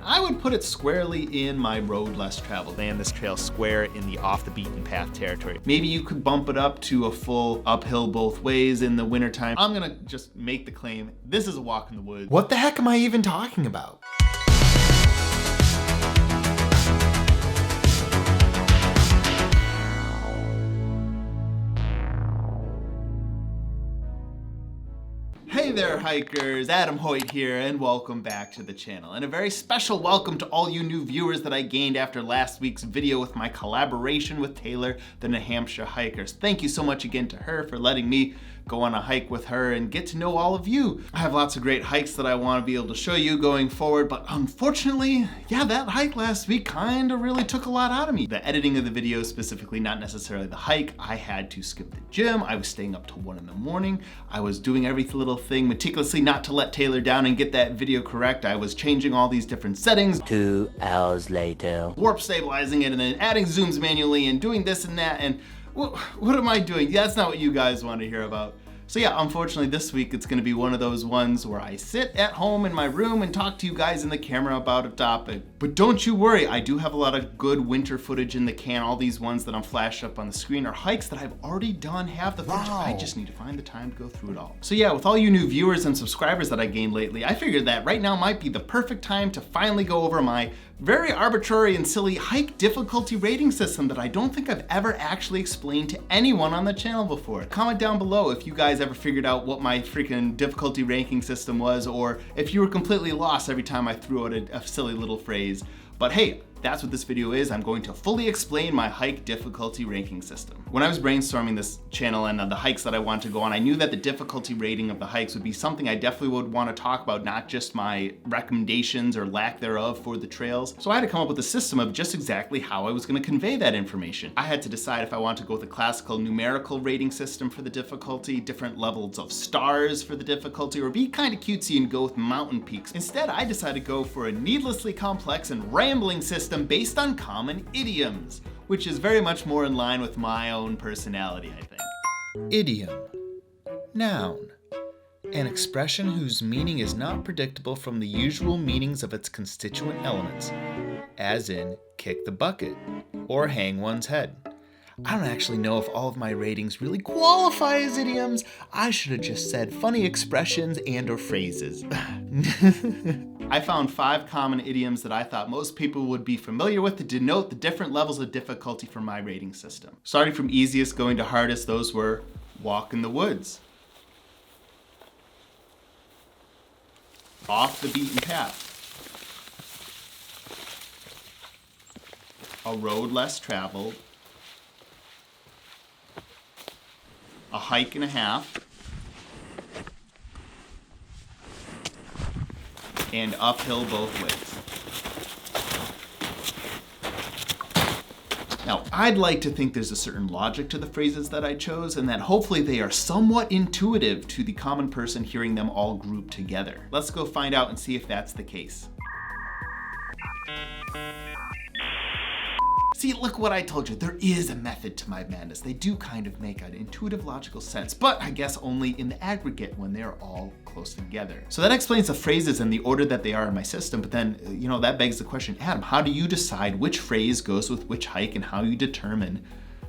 I would put it squarely in my road less traveled. Land this trail square in the off the beaten path territory. Maybe you could bump it up to a full uphill both ways in the wintertime. I'm gonna just make the claim, this is a walk in the woods. What the heck am I even talking about? Hey there hikers, Adam Hoyt here and welcome back to the channel. And a very special welcome to all you new viewers that I gained after last week's video with my collaboration with Taylor, the New Hampshire hikers. Thank you so much again to her for letting me go on a hike with her and get to know all of you. I have lots of great hikes that I want to be able to show you going forward, but unfortunately, yeah, that hike last week kind of really took a lot out of me. The editing of the video specifically, not necessarily the hike, I had to skip the gym. I was staying up till 1 in the morning. I was doing every little thing meticulously not to let Taylor down and get that video correct. I was changing all these different settings. 2 hours later. Warp stabilizing it and then adding zooms manually and doing this and that and what am I doing? Yeah, that's not what you guys want to hear about. So yeah, unfortunately this week it's gonna be one of those ones where I sit at home in my room and talk to you guys in the camera about a topic. But don't you worry, I do have a lot of good winter footage in the can. All these ones that I'm flashed up on the screen are hikes that I've already done, have the footage. I just need to find the time to go through it all. So yeah, with all you new viewers and subscribers that I gained lately, I figured that right now might be the perfect time to finally go over my very arbitrary and silly hike difficulty rating system that I don't think I've ever actually explained to anyone on the channel before. Comment down below if you guys ever figured out what my freaking difficulty ranking system was, or if you were completely lost every time I threw out a silly little phrase. But hey, that's what this video is. I'm going to fully explain my hike difficulty ranking system. When I was brainstorming this channel and the hikes that I wanted to go on, I knew that the difficulty rating of the hikes would be something I definitely would want to talk about, not just my recommendations or lack thereof for the trails. So I had to come up with a system of just exactly how I was going to convey that information. I had to decide if I wanted to go with a classical numerical rating system for the difficulty, different levels of stars for the difficulty, or be kind of cutesy and go with mountain peaks. Instead, I decided to go for a needlessly complex and rambling system based on common idioms, which is very much more in line with my own personality, I think. Idiom. Noun. An expression whose meaning is not predictable from the usual meanings of its constituent elements, as in kick the bucket or hang one's head. I don't actually know if all of my ratings really qualify as idioms. I should have just said funny expressions and or phrases. I found 5 common idioms that I thought most people would be familiar with to denote the different levels of difficulty for my rating system. Starting from easiest going to hardest, those were walk in the woods, off the beaten path, a road less traveled, a hike and a half, and uphill both ways. Now, I'd like to think there's a certain logic to the phrases that I chose and that hopefully they are somewhat intuitive to the common person hearing them all grouped together. Let's go find out and see if that's the case. See, look what I told you. There is a method to my madness. They do kind of make an intuitive, logical sense, but I guess only in the aggregate when they're all close together. So that explains the phrases and the order that they are in my system, but then, that begs the question, Adam, how do you decide which phrase goes with which hike and how you determine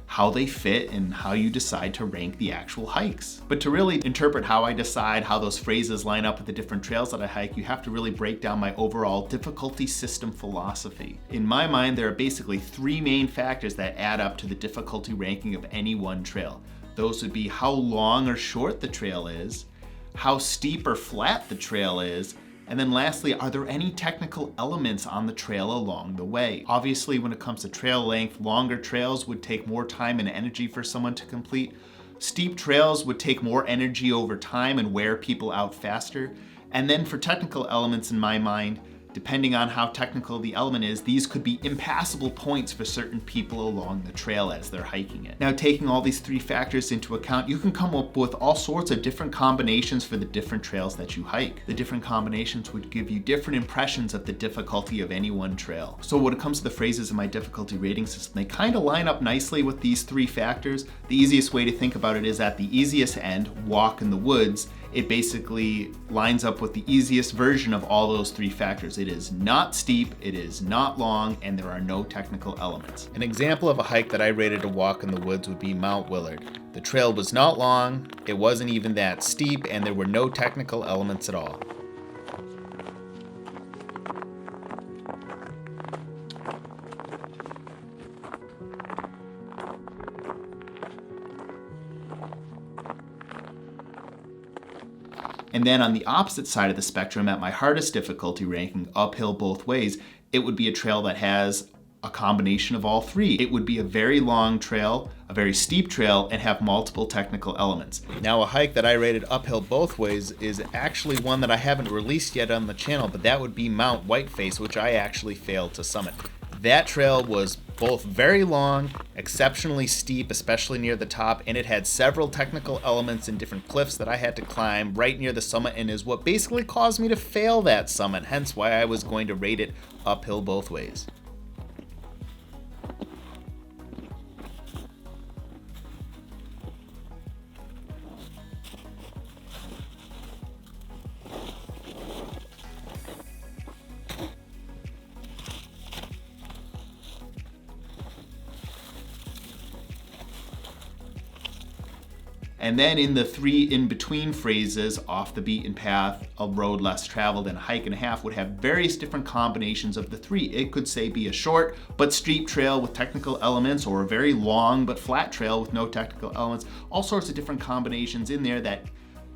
how they fit and how you decide to rank the actual hikes? But to really interpret how I decide how those phrases line up with the different trails that I hike, you have to really break down my overall difficulty system philosophy. In my mind, there are basically 3 main factors that add up to the difficulty ranking of any one trail. Those would be how long or short the trail is, how steep or flat the trail is, and then lastly, are there any technical elements on the trail along the way? Obviously, when it comes to trail length, longer trails would take more time and energy for someone to complete. Steep trails would take more energy over time and wear people out faster. And then for technical elements in my mind, depending on how technical the element is, these could be impassable points for certain people along the trail as they're hiking it. Now, taking all these 3 factors into account, you can come up with all sorts of different combinations for the different trails that you hike. The different combinations would give you different impressions of the difficulty of any one trail. So when it comes to the phrases in my difficulty rating system, they kind of line up nicely with these 3 factors. The easiest way to think about it is at the easiest end, walk in the woods, it basically lines up with the easiest version of all those three factors. It is not steep, it is not long, and there are no technical elements. An example of a hike that I rated a walk in the woods would be Mount Willard. The trail was not long, it wasn't even that steep, and there were no technical elements at all. And then on the opposite side of the spectrum, at my hardest difficulty ranking, uphill both ways, it would be a trail that has a combination of all three. It would be a very long trail, a very steep trail, and have multiple technical elements. Now, a hike that I rated uphill both ways is actually one that I haven't released yet on the channel, but that would be Mount Whiteface, which I actually failed to summit. That trail was both very long, exceptionally steep, especially near the top, and it had several technical elements and different cliffs that I had to climb right near the summit, and is what basically caused me to fail that summit, hence why I was going to rate it uphill both ways. And then in the three in-between phrases, off the beaten path, a road less traveled, and a hike and a half, would have various different combinations of the three. It could say be a short but steep trail with technical elements, or a very long but flat trail with no technical elements. All sorts of different combinations in there that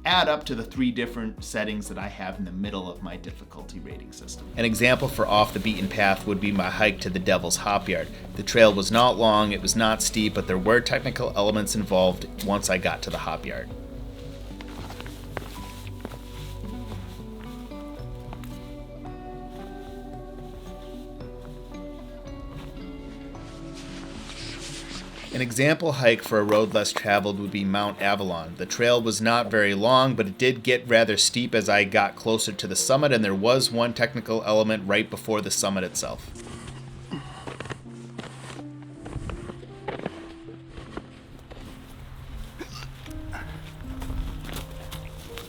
add up to the three different settings that I have in the middle of my difficulty rating system. An example for off the beaten path would be my hike to the Devil's Hop Yard. The trail was not long, it was not steep, but there were technical elements involved once I got to the hop yard. An example hike for a road less traveled would be Mount AVALON. The trail was not very long, but it did get rather steep as I got closer to the summit, and there was one technical element right before the summit itself.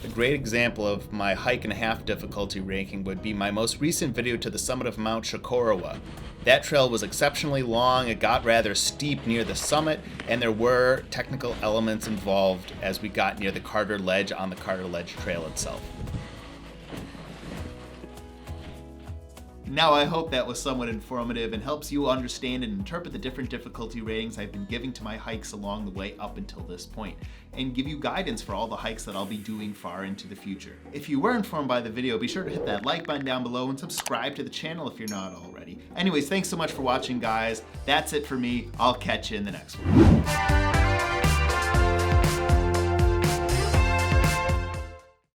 A great example of my hike and a half difficulty ranking would be my most recent video to the summit of Mount Shakorowa. That trail was exceptionally long, it got rather steep near the summit, and there were technical elements involved as we got near the Carter Ledge on the Carter Ledge Trail itself. Now I hope that was somewhat informative and helps you understand and interpret the different difficulty ratings I've been giving to my hikes along the way up until this point, and give you guidance for all the hikes that I'll be doing far into the future. If you were informed by the video, be sure to hit that like button down below and subscribe to the channel if you're not already. Anyways, thanks so much for watching, guys. That's it for me. I'll catch you in the next one.